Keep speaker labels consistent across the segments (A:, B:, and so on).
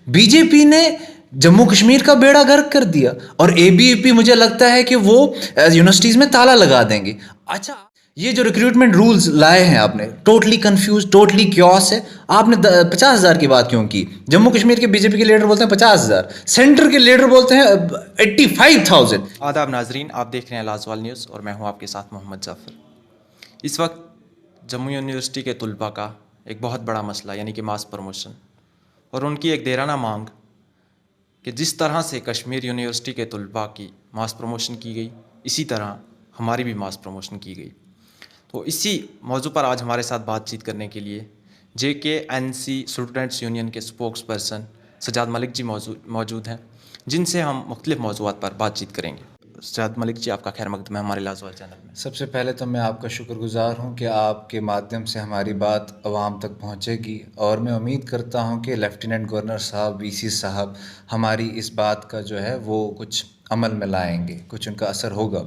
A: BJP ने जम्मू कश्मीर का बेड़ा गर्क कर दिया और एबीवीपी मुझे लगता है कि वो यूनिवर्सिटीज़ में ताला लगा देंगे। अच्छा, ये जो रिक्रूटमेंट रूल्स लाए हैं आपने, टोटली कंफ्यूज, टोटली क्योस है। आपने 50,000 की बात क्यों की? जम्मू कश्मीर के बीजेपी के लीडर बोलते हैं 50,000, सेंटर के लीडर बोलते हैं 85,000।
B: आदाब नाजरीन, आप देख रहे हैं लाजवाल न्यूज़ और मैं हूं आपके साथ मोहम्मद जाफ़र। इस वक्त जम्मू यूनिवर्सिटी के तलबा का एक बहुत बड़ा मसला यानी कि मास प्रमोशन और उनकी एक देराना मांग कि जिस तरह से कश्मीर यूनिवर्सिटी के तलबा की मास प्रमोशन की गई, इसी तरह हमारी भी मास प्रमोशन की गई। तो इसी मौजू पर आज हमारे साथ बातचीत करने के लिए JKNC स्टूडेंट्स यूनियन के स्पोक्स पर्सन सजाद मलिक जी मौजूद हैं, जिनसे हम मुख्तलिफ मौज़ूआत पर बातचीत करेंगे। सजाद मलिक जी, आपका खैर मकदम है हमारे लाजवाल चैनल में।
A: सबसे पहले तो मैं आपका शुक्रगुजार हूं कि आपके माध्यम से हमारी बात आवाम तक पहुंचेगी और मैं उम्मीद करता हूं कि लेफ्टिनेंट गवर्नर साहब, VC साहब हमारी इस बात का जो है वो कुछ अमल में लाएंगे, कुछ उनका असर होगा।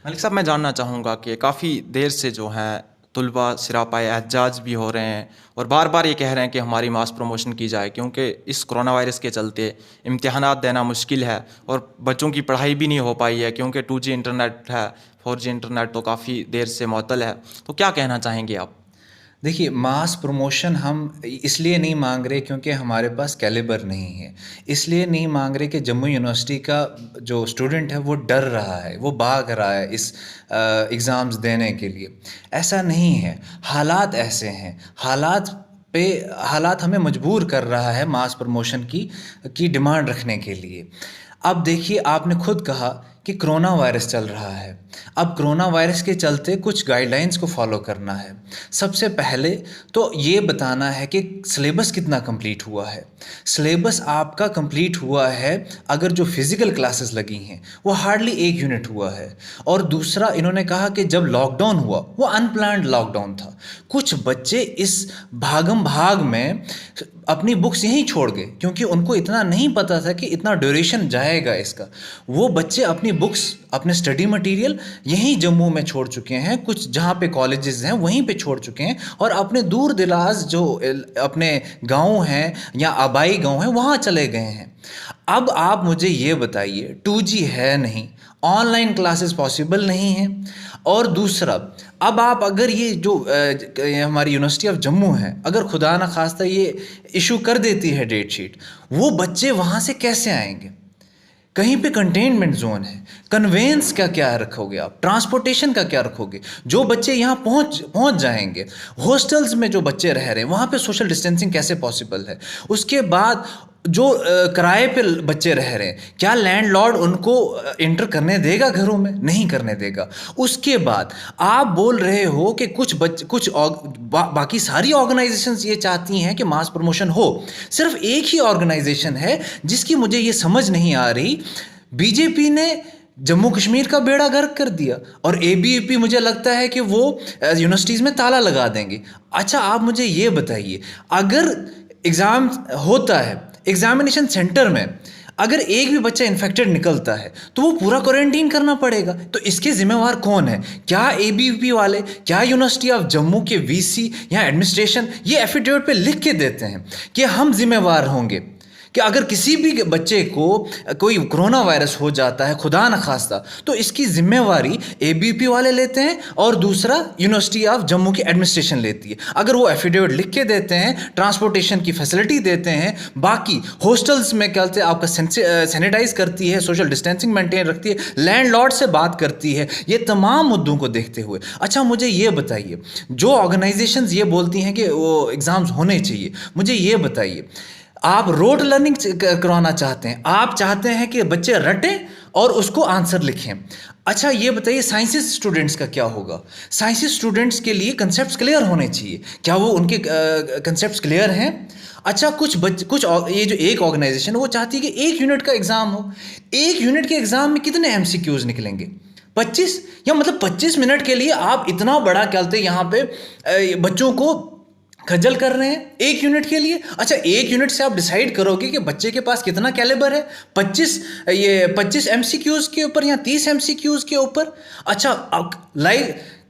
B: मलिक साहब, मैं जानना चाहूँगा कि काफ़ी देर से जो है तलबा सिरापाए एहतजाज भी हो रहे हैं और बार बार ये कह रहे हैं कि हमारी मास प्रमोशन की जाए, क्योंकि इस कोरोना वायरस के चलते इम्तिहानात देना मुश्किल है और बच्चों की पढ़ाई भी नहीं हो पाई है, क्योंकि 2G इंटरनेट है, 4G इंटरनेट तो काफ़ी देर से मअतल है। तो क्या कहना चाहेंगे आप?
A: देखिए, मास प्रमोशन हम इसलिए नहीं मांग रहे क्योंकि हमारे पास कैलिबर नहीं है, इसलिए नहीं मांग रहे कि जम्मू यूनिवर्सिटी का जो स्टूडेंट है वो डर रहा है, वो भाग रहा है इस एग्ज़ाम्स देने के लिए। ऐसा नहीं है, हालात ऐसे हैं, हालात हमें मजबूर कर रहा है मास प्रमोशन की डिमांड रखने के लिए। अब देखिए, आपने खुद कहा कि कोरोना वायरस चल रहा है। अब कोरोना वायरस के चलते कुछ गाइडलाइंस को फॉलो करना है। सबसे पहले तो ये बताना है कि सिलेबस कितना कंप्लीट हुआ है। सिलेबस आपका कंप्लीट हुआ है अगर जो फिज़िकल क्लासेस लगी हैं वो हार्डली 1 यूनिट हुआ है। और दूसरा, इन्होंने कहा कि जब लॉकडाउन हुआ वो अनप्लान्ड लॉकडाउन था। कुछ बच्चे इस भागम भाग में अपनी बुक्स यहीं छोड़ गए क्योंकि उनको इतना नहीं पता था कि इतना ड्यूरेशन जाएगा इसका। वो बच्चे अपनी बुक्स, अपने स्टडी मटेरियल यहीं जम्मू में छोड़ चुके हैं, कुछ जहाँ पे कॉलेजेस हैं वहीं पे छोड़ चुके हैं और अपने दूर दराज जो अपने गांव हैं या आबाई गांव हैं वहाँ चले गए हैं। अब आप मुझे ये बताइए, 2G है नहीं, ऑनलाइन क्लासेस पॉसिबल नहीं है। और दूसरा, अब आप अगर ये जो हमारी यूनिवर्सिटी ऑफ जम्मू है, अगर खुदा ना खास्ता ये इशू कर देती है डेट शीट, वो बच्चे वहाँ से कैसे आएंगे? कहीं पे कंटेनमेंट जोन है, कन्वेंस का क्या रखोगे आप, ट्रांसपोर्टेशन का क्या रखोगे? जो बच्चे यहाँ पहुँच जाएंगे, हॉस्टल्स में जो बच्चे रह रहे हैं वहाँ पे सोशल डिस्टेंसिंग कैसे पॉसिबल है? उसके बाद जो किराए पे बच्चे रह रहे हैं, क्या लैंडलॉर्ड उनको इंटर करने देगा घरों में? नहीं करने देगा। उसके बाद आप बोल रहे हो कि बाकी सारी ऑर्गेनाइजेशंस ये चाहती हैं कि मास प्रमोशन हो। सिर्फ एक ही ऑर्गेनाइजेशन है जिसकी मुझे ये समझ नहीं आ रही। बीजेपी ने जम्मू कश्मीर का बेड़ा गर्क कर दिया और एबीवीपी मुझे लगता है कि वो यूनिवर्सिटीज़ में ताला लगा देंगे। अच्छा, आप मुझे ये बताइए, अगर एग्ज़ाम होता है, एग्जामिनेशन सेंटर में अगर एक भी बच्चा इन्फेक्टेड निकलता है तो वो पूरा क्वारंटीन करना पड़ेगा। तो इसके जिम्मेवार कौन है? क्या एबीवीपी वाले, क्या यूनिवर्सिटी ऑफ जम्मू के VC या एडमिनिस्ट्रेशन ये एफिडेविट पे लिख के देते हैं कि हम जिम्मेवार होंगे कि अगर किसी भी बच्चे को कोई कोरोना वायरस हो जाता है, खुदा न खास्ता, तो इसकी जिम्मेवारी एबीवीपी वाले लेते हैं और दूसरा यूनिवर्सिटी ऑफ जम्मू की एडमिनिस्ट्रेशन लेती है। अगर वो एफिडेविट लिख के देते हैं, ट्रांसपोर्टेशन की फैसिलिटी देते हैं, बाकी हॉस्टल्स में क्या आपका सैनिटाइज करती है, सोशल डिस्टेंसिंग मेंटेन रखती है, लैंडलॉर्ड से बात करती है, ये तमाम मुद्दों को देखते हुए, अच्छा मुझे ये बताइए, जो ऑर्गेनाइजेशंस ये बोलती हैं कि वो एग्ज़ाम्स होने चाहिए, मुझे ये बताइए, आप रोड लर्निंग करवाना चाहते हैं, आप चाहते हैं कि बच्चे रटें और उसको आंसर लिखें। अच्छा ये बताइए, साइंसेस स्टूडेंट्स का क्या होगा? साइंसेस स्टूडेंट्स के लिए कंसेप्ट्स क्लियर होने चाहिए, क्या वो उनके कंसेप्ट्स क्लियर हैं? अच्छा, कुछ ये जो एक ऑर्गेनाइजेशन वो चाहती है कि 1 यूनिट का एग्ज़ाम हो। 1 यूनिट के एग्ज़ाम में कितने MCQs निकलेंगे? 25, या मतलब 25 मिनट के लिए आप इतना बड़ा क्या कहते हैं यहाँ पे बच्चों को खज्जल कर रहे हैं 1 यूनिट के लिए। अच्छा, 1 यूनिट से आप डिसाइड करोगे कि बच्चे के पास कितना कैलिबर है? 25 MCQs के ऊपर या 30 MCQs के ऊपर। अच्छा,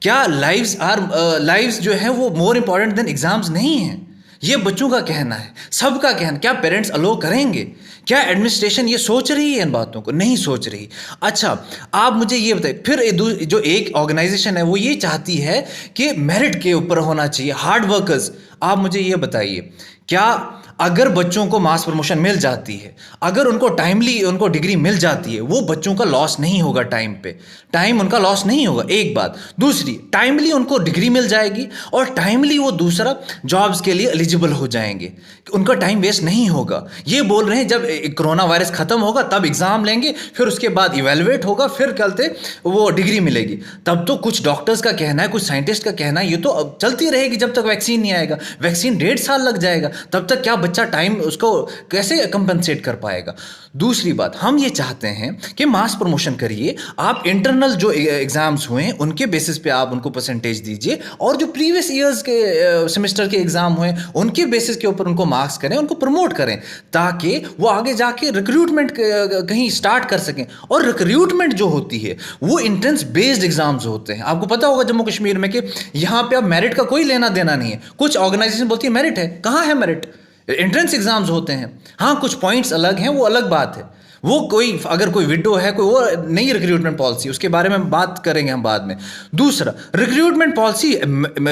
A: क्या लाइव्स जो है वो मोर इंपॉर्टेंट देन एग्जाम्स नहीं हैं? ये बच्चों का कहना है, सबका कहना। क्या पेरेंट्स अलो करेंगे? क्या एडमिनिस्ट्रेशन ये सोच रही है इन बातों को? नहीं सोच रही। अच्छा, आप मुझे ये बताइए, फिर जो एक ऑर्गेनाइजेशन है वो ये चाहती है कि मेरिट के ऊपर होना चाहिए, हार्ड वर्कर्स। आप मुझे ये बताइए, क्या अगर बच्चों को मास प्रमोशन मिल जाती है, अगर उनको टाइमली उनको डिग्री मिल जाती है, वो बच्चों का लॉस नहीं होगा? टाइम पे टाइम उनका लॉस नहीं होगा, एक बात। दूसरी, टाइमली उनको डिग्री मिल जाएगी और टाइमली वो दूसरा जॉब्स के लिए एलिजिबल हो जाएंगे, उनका टाइम वेस्ट नहीं होगा। ये बोल रहे हैं जब कोरोना वायरस खत्म होगा तब एग्जाम लेंगे, फिर उसके बाद इवेलुएट होगा, फिर चलते वो डिग्री मिलेगी। तब तो कुछ डॉक्टर्स का कहना है, कुछ साइंटिस्ट का कहना है, ये तो अब चलती रहेगी जब तक वैक्सीन नहीं आएगा। वैक्सीन 1.5 साल लग जाएगा, तब तक क्या बच्चा टाइम उसको कैसे कंपनसेट कर पाएगा? दूसरी बात, हम ये चाहते हैं कि मास प्रमोशन करिए, आप इंटरनल जो एग्जाम्स हुए हैं उनके बेसिस पे आप उनको परसेंटेज दीजिए, और जो प्रीवियस ईयर्स के सेमेस्टर के एग्जाम हुए उनके बेसिस के ऊपर उनको मार्क्स करें, उनको प्रमोट करें, ताकि वो आगे जाके रिक्रूटमेंट कहीं स्टार्ट कर सकें। और रिक्रूटमेंट जो होती है वो इंट्रेंस बेस्ड एग्जाम्स होते हैं। आपको पता होगा जम्मू कश्मीर में कि यहाँ पे अब मेरिट का कोई लेना देना नहीं है। कुछ ऑर्गेनाइजेशन बोलती है मेरिट है, कहाँ है मेरिट? एंट्रेंस एग्जाम्स होते हैं। हाँ, कुछ पॉइंट्स अलग हैं, वो अलग बात है। वो कोई अगर कोई विडो है, कोई वो नई रिक्रूटमेंट पॉलिसी, उसके बारे में बात करेंगे हम बाद में। दूसरा, रिक्रूटमेंट पॉलिसी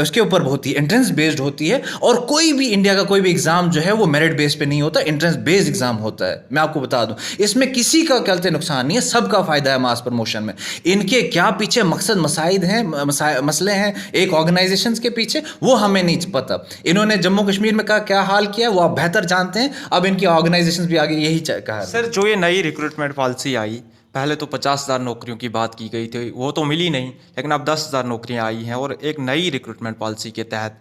A: उसके ऊपर होती है, एंट्रेंस बेस्ड होती है, और कोई भी इंडिया का कोई भी एग्जाम जो है वो मेरिट बेस्ड पे नहीं होता, एंट्रेंस बेस्ड एग्जाम होता है। मैं आपको बता दूं, इसमें किसी का कहते नुकसान नहीं है, सबका फायदा है मास प्रमोशन में। इनके क्या पीछे मकसद मसाइद हैं, मसले हैं एक ऑर्गेनाइजेशन के पीछे, वो हमें नहीं पता। इन्होंने जम्मू कश्मीर में का क्या हाल किया वो आप बेहतर जानते हैं। अब इनकी ऑर्गेनाइजेशन भी आगे यही कहा।
B: सर, जो ये नई रिक्रूटमेंट पॉलिसी आई, पहले तो 50,000 नौकरियों की बात की गई थी, वो तो मिली नहीं, लेकिन अब 10,000 नौकरियां आई हैं, और एक नई रिक्रूटमेंट पॉलिसी के तहत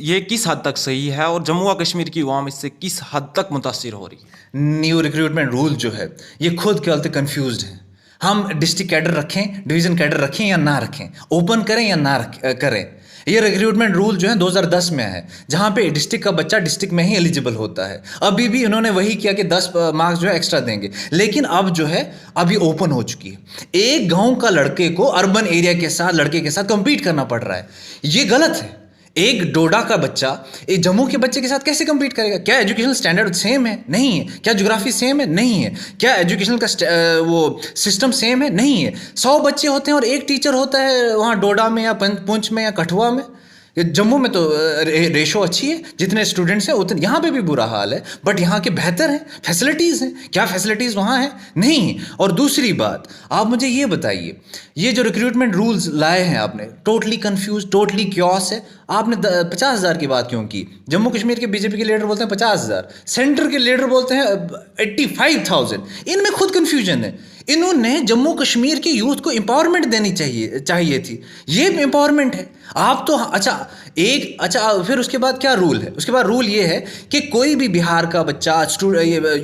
B: ये किस हद तक सही है, और जम्मू और कश्मीर की अवाम इससे किस हद तक मुतासिर हो रही है?
A: न्यू रिक्रूटमेंट रूल जो है ये खुद के चलते कन्फ्यूज्ड है। हम डिस्ट्रिक्ट कैडर रखें, डिवीजन कैडर रखें या ना रखें, ओपन करें या ना करें। ये रिक्रूटमेंट रूल जो है 2010 में है, जहाँ पे डिस्ट्रिक्ट का बच्चा डिस्ट्रिक्ट में ही एलिजिबल होता है। अभी भी उन्होंने वही किया कि 10 मार्क्स जो है एक्स्ट्रा देंगे, लेकिन अब जो है अभी ओपन हो चुकी है। एक गांव का लड़के को अर्बन एरिया के साथ लड़के के साथ compete करना पड़ रहा है। ये गलत है। एक डोडा का बच्चा एक जम्मू के बच्चे के साथ कैसे compete करेगा? क्या एजुकेशनल स्टैंडर्ड सेम है? नहीं है। क्या ज्योग्राफी सेम है? नहीं है। क्या एजुकेशनल का वो सिस्टम सेम है? नहीं है। 100 बच्चे होते हैं और एक टीचर होता है वहाँ डोडा में या पुंछ में या कठुआ में। जम्मू में तो रेशो अच्छी है, जितने स्टूडेंट्स हैं उतने, यहाँ पे भी बुरा हाल है, बट यहाँ के बेहतर हैं, फैसिलिटीज़ हैं। क्या फैसिलिटीज़ वहाँ हैं? नहीं। और दूसरी बात, आप मुझे ये बताइए, ये जो रिक्रूटमेंट रूल्स लाए हैं आपने, टोटली कंफ्यूज, टोटली क्योस है। आपने 50,000 की बात क्यों की? जम्मू कश्मीर के बीजेपी के लीडर बोलते हैं 50,000, सेंटर के लीडर बोलते हैं 85,000। इनमें खुद कंफ्यूजन है। इन्होंने जम्मू कश्मीर के यूथ को एम्पावरमेंट देनी चाहिए थी। ये एम्पावरमेंट है। आप तो अच्छा फिर उसके बाद क्या रूल है? उसके बाद रूल ये है कि कोई भी बिहार का बच्चा,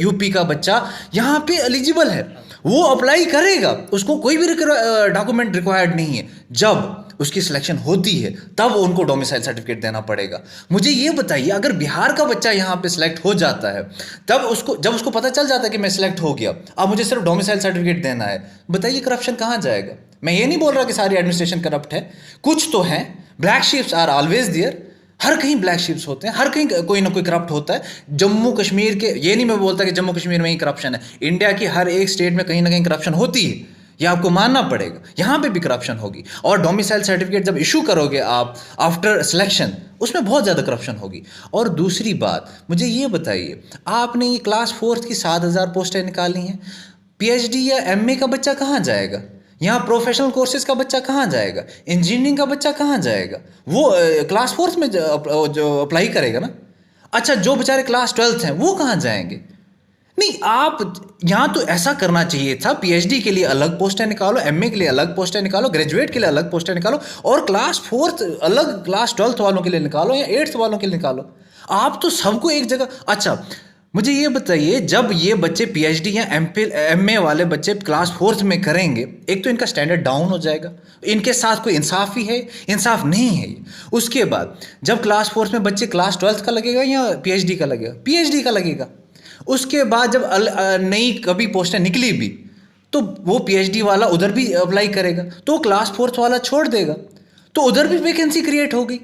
A: यूपी का बच्चा यहाँ पे एलिजिबल है, वो अप्लाई करेगा, उसको कोई भी डॉक्यूमेंट रिक्वायर्ड नहीं है। जब उसकी सिलेक्शन होती है तब उनको डोमिसाइल सर्टिफिकेट देना पड़ेगा। मुझे ये बताइए, अगर बिहार का बच्चा यहाँ पे सिलेक्ट हो जाता है, तब जब उसको पता चल जाता है कि मैं सिलेक्ट हो गया, अब मुझे सिर्फ डोमिसाइल सर्टिफिकेट देना है, बताइए करप्शन कहाँ जाएगा? मैं ये नहीं बोल रहा कि सारी एडमिनिस्ट्रेशन करप्ट है, कुछ तो हैं। Black sheeps are always there, हर कहीं ब्लैक शीप्स होते हैं, हर कहीं कोई ना कोई करप्ट होता है। जम्मू कश्मीर के, ये नहीं मैं बोलता कि जम्मू कश्मीर में ही करप्शन है, इंडिया की हर एक स्टेट में कहीं ना कहीं करप्शन होती है, ये आपको मानना पड़ेगा। यहाँ पे भी करप्शन होगी। और डोमिसाइल सर्टिफिकेट जब इशू करोगे आप आफ्टर सिलेक्शन, उसमें बहुत ज़्यादा करप्शन होगी। और दूसरी बात, मुझे ये बताइए, आपने ये क्लास 4th की 7,000 पोस्टें निकाली हैं, PhD या MA का बच्चा कहाँ जाएगा? यहाँ प्रोफेशनल कोर्सेज का बच्चा कहाँ जाएगा? इंजीनियरिंग का बच्चा कहाँ जाएगा? वो क्लास 4th में जो अप्लाई करेगा ना। अच्छा, जो बेचारे क्लास 12th हैं वो कहाँ जाएंगे? नहीं, आप यहाँ तो ऐसा करना चाहिए था, PhD के लिए अलग पोस्टें निकालो, MA के लिए अलग पोस्टें निकालो, ग्रेजुएट के लिए अलग पोस्टें निकालो, और क्लास 4th अलग, क्लास 12th वालों के लिए निकालो या 8th वालों के लिए निकालो। आप तो सबको एक जगह। अच्छा, मुझे ये बताइए, जब ये बच्चे PhD या MA वाले बच्चे क्लास 4th में करेंगे, एक तो इनका स्टैंडर्ड डाउन हो जाएगा, इनके साथ कोई इंसाफ ही है? इंसाफ नहीं है ये। उसके बाद जब क्लास 4th में बच्चे, क्लास 12th का लगेगा या PhD का लगेगा? PhD का लगेगा। उसके बाद जब नई कभी पोस्टें निकली भी, तो वो PhD वाला उधर भी अप्लाई करेगा, तो क्लास 4th वाला छोड़ देगा, तो उधर भी वैकेंसी क्रिएट होगी।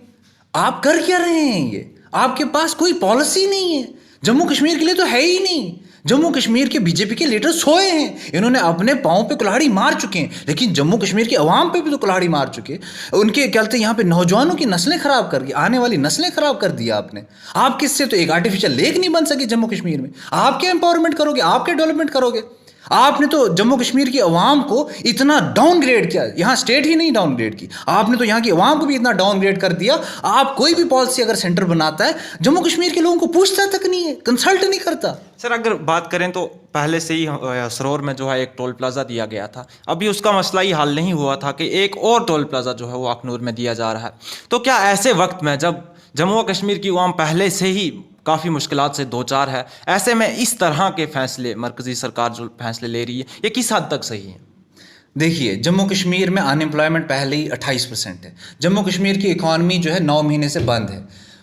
A: आप कर क्या रहे हैं ये? आपके पास कोई पॉलिसी नहीं है। जम्मू कश्मीर के लिए तो है ही नहीं। जम्मू कश्मीर के बीजेपी के लीडर सोए हैं, इन्होंने अपने पाँव पे कुल्हाड़ी मार चुके हैं, लेकिन जम्मू कश्मीर की आवाम पे भी तो कुल्हाड़ी मार चुके। उनके क्या कहते हैं, यहाँ पे नौजवानों की नस्लें खराब कर दी, आने वाली नस्लें खराब कर दिया आपने। आप किससे तो एक आर्टिफिशियल लेक नहीं बन सकी जम्मू कश्मीर में। आप क्या एम्पावरमेंट करोगे, आप क्या डेवलपमेंट करोगे? आपने तो जम्मू कश्मीर की आवाम को इतना डाउनग्रेड किया, यहाँ स्टेट ही नहीं डाउनग्रेड की, आपने तो यहाँ की आवाम को भी इतना डाउनग्रेड कर दिया। आप कोई भी पॉलिसी अगर सेंटर बनाता है, जम्मू कश्मीर के लोगों को पूछता तक नहीं है, कंसल्ट नहीं करता।
B: सर अगर बात करें तो पहले से ही सरोवर में जो है एक टोल प्लाजा दिया गया था, अभी उसका मसला ही हल नहीं हुआ था कि एक और टोल प्लाजा जो है वो अखनूर में दिया जा रहा है। तो क्या ऐसे वक्त में जब जम्मू और कश्मीर की आवाम पहले से ही काफ़ी मुश्किलात से दो चार है, ऐसे में इस तरह के फैसले मरकज़ी सरकार जो फैसले ले रही है, ये किस हद तक सही है?
A: देखिए, जम्मू कश्मीर में अनएम्प्लॉयमेंट पहले ही 28% है। जम्मू कश्मीर की इकॉनमी जो है 9 महीने से बंद है।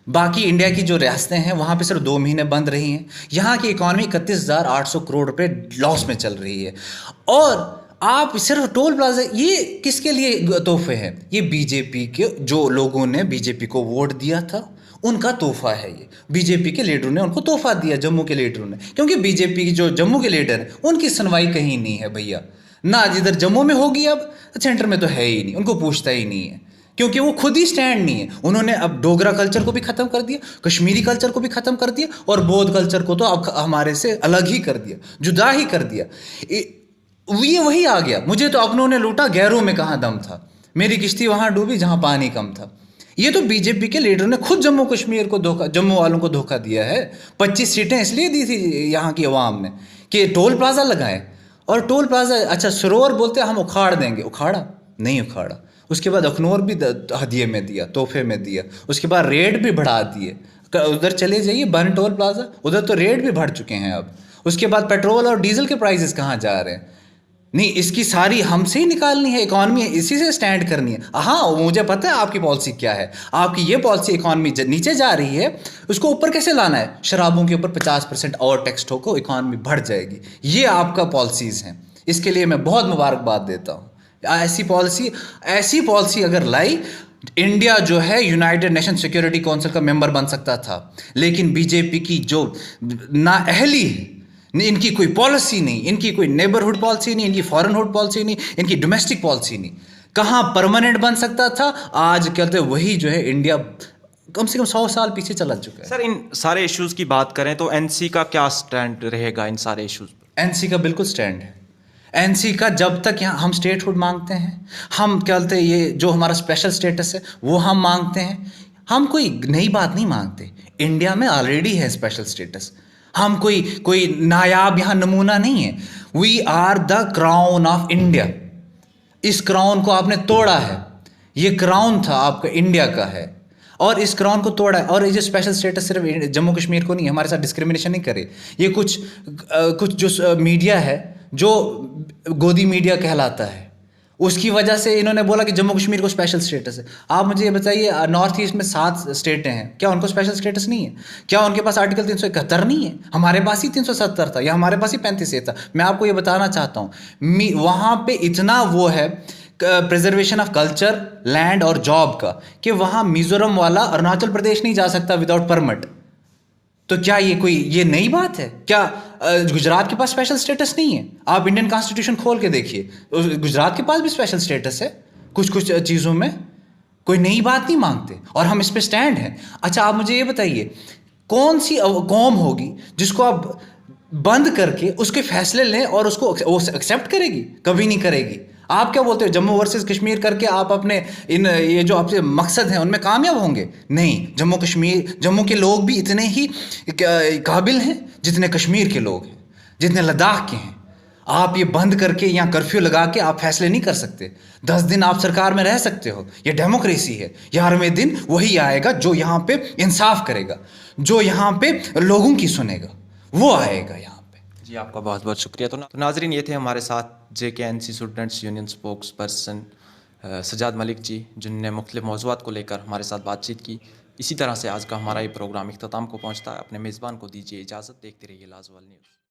A: बाकी इंडिया की जो रियासतें हैं वहाँ पे सिर्फ 2 महीने बंद रही हैं। यहाँ की इकॉनमी 31,800 करोड़ रुपए लॉस में चल रही है। और आप सिर्फ टोल प्लाजा, ये किसके लिए तोहफे हैं? ये बीजेपी के जो लोगों ने बीजेपी को वोट दिया था उनका तोहफा है। ये बीजेपी के लीडरों ने उनको तोहफा दिया, जम्मू के लीडरों ने, क्योंकि बीजेपी की जो जम्मू के लीडर हैं उनकी सुनवाई कहीं नहीं है भैया। ना जिधर जम्मू में होगी, अब सेंटर में तो है ही नहीं, उनको पूछता ही नहीं है, क्योंकि वो खुद ही स्टैंड नहीं है। उन्होंने अब डोगरा कल्चर को भी ख़त्म कर दिया, कश्मीरी कल्चर को भी ख़त्म कर दिया, और बौद्ध कल्चर को तो अब हमारे से अलग ही कर दिया, जुदा ही कर दिया। ये वही आ गया, मुझे तो अपनों ने लूटा, गैरों में कहाँ दम था, मेरी किश्ती वहाँ डूबी जहाँ पानी कम था। ये तो बीजेपी के लीडर ने खुद जम्मू कश्मीर को धोखा, जम्मू वालों को धोखा दिया है। 25 सीटें इसलिए दी थी यहाँ की आवाम ने कि टोल प्लाजा लगाएं, और टोल प्लाजा, अच्छा सरोवर बोलते हम उखाड़ देंगे, उखाड़ा नहीं उखाड़ा। उसके बाद अखनूर भी हदिये में दिया, तोहफे में दिया। उसके बाद रेट भी बढ़ा दिए, उधर चले जाइए बन टोल प्लाजा, उधर तो रेट भी बढ़ चुके हैं अब। उसके बाद पेट्रोल और डीजल के प्राइसेस कहाँ जा रहे हैं? नहीं, इसकी सारी हमसे ही निकालनी है, इकॉनमी इसी से स्टैंड करनी है। हाँ, मुझे पता है आपकी पॉलिसी क्या है। आपकी ये पॉलिसी इकॉनमी नीचे जा रही है, उसको ऊपर कैसे लाना है? शराबों के ऊपर 50% और टैक्स ठोको, इकॉनमी बढ़ जाएगी। ये आपका पॉलिसीज़ हैं, इसके लिए मैं बहुत मुबारकबाद देता हूँ। ऐसी पॉलिसी अगर लाई, इंडिया जो है यूनाइटेड नेशन सिक्योरिटी काउंसिल का मेंबर बन सकता था। लेकिन बीजेपी की जो नाअहली है, इनकी कोई पॉलिसी नहीं, इनकी कोई नेबरहुड पॉलिसी नहीं, इनकी फॉरेनहुड पॉलिसी नहीं, इनकी डोमेस्टिक पॉलिसी नहीं, कहाँ परमानेंट बन सकता था? आज कहते वही जो है इंडिया कम से कम 100 साल पीछे चला चुका है।
B: सर इन सारे इश्यूज़ की बात करें तो एनसी का क्या स्टैंड रहेगा इन सारे इश्यूज़ पर?
A: एनसी का बिल्कुल स्टैंड है। एनसी का जब तक यहाँ हम स्टेटहुड मांगते हैं, हम क्या बोलते हैं, ये जो हमारा स्पेशल स्टेटस है वो हम मांगते हैं। हम कोई नई बात नहीं मांगते, इंडिया में ऑलरेडी है स्पेशल स्टेटस। हम कोई नायाब यहाँ नमूना नहीं है। We are the crown of India. इस क्राउन को आपने तोड़ा है, ये क्राउन था आपका, इंडिया का है, और इस क्राउन को तोड़ा है। और ये जो स्पेशल स्टेटस सिर्फ जम्मू कश्मीर को नहीं, हमारे साथ डिस्क्रिमिनेशन नहीं करे। ये कुछ जो मीडिया है, जो गोदी मीडिया कहलाता है, उसकी वजह से इन्होंने बोला कि जम्मू कश्मीर को स्पेशल स्टेटस है। आप मुझे ये बताइए, नॉर्थ ईस्ट में 7 स्टेटें हैं, क्या उनको स्पेशल स्टेटस नहीं है? क्या उनके पास आर्टिकल 371 नहीं है? हमारे पास ही 370 था, या हमारे पास ही 35 था। मैं आपको ये बताना चाहता हूँ, वहाँ पे इतना वो है प्रिजर्वेशन ऑफ कल्चर, लैंड और जॉब का, कि वहाँ मिजोरम वाला अरुणाचल प्रदेश नहीं जा सकता विदाउट परमिट। तो क्या ये नई बात है? क्या गुजरात के पास स्पेशल स्टेटस नहीं है? आप इंडियन कॉन्स्टिट्यूशन खोल के देखिए, गुजरात के पास भी स्पेशल स्टेटस है कुछ चीज़ों में। कोई नई बात नहीं मांगते, और हम इस पे स्टैंड हैं। अच्छा, आप मुझे ये बताइए, कौन सी कौम होगी जिसको आप बंद करके उसके फैसले लें और उसको एक्सेप्ट करेगी? कभी नहीं करेगी। आप क्या बोलते हो, जम्मू वर्सेस कश्मीर करके आप अपने ये जो आपके मकसद हैं उनमें कामयाब होंगे? नहीं, जम्मू के लोग भी इतने ही काबिल हैं जितने कश्मीर के लोग हैं, जितने लद्दाख के हैं। आप ये बंद करके यहाँ कर्फ्यू लगा के आप फैसले नहीं कर सकते। 10 दिन आप सरकार में रह सकते हो, ये डेमोक्रेसी है। 11वें दिन वही आएगा जो यहाँ पे इंसाफ करेगा, जो यहाँ पे लोगों की सुनेगा, वो आएगा यहाँ।
B: जी आपका बहुत बहुत शुक्रिया। तो नाजरीन, ये थे हमारे साथ JKNC students union spokesperson Sajad Malik ji, जिनने मुख्तलिफ मौज़ूआत को लेकर हमारे साथ बातचीत की। इसी तरह से आज का हमारा ये प्रोग्राम इख्तिताम को पहुँचता है। अपने मेज़बान को दीजिए इजाज़त, देखते रहिए लाजवाल न्यूज़।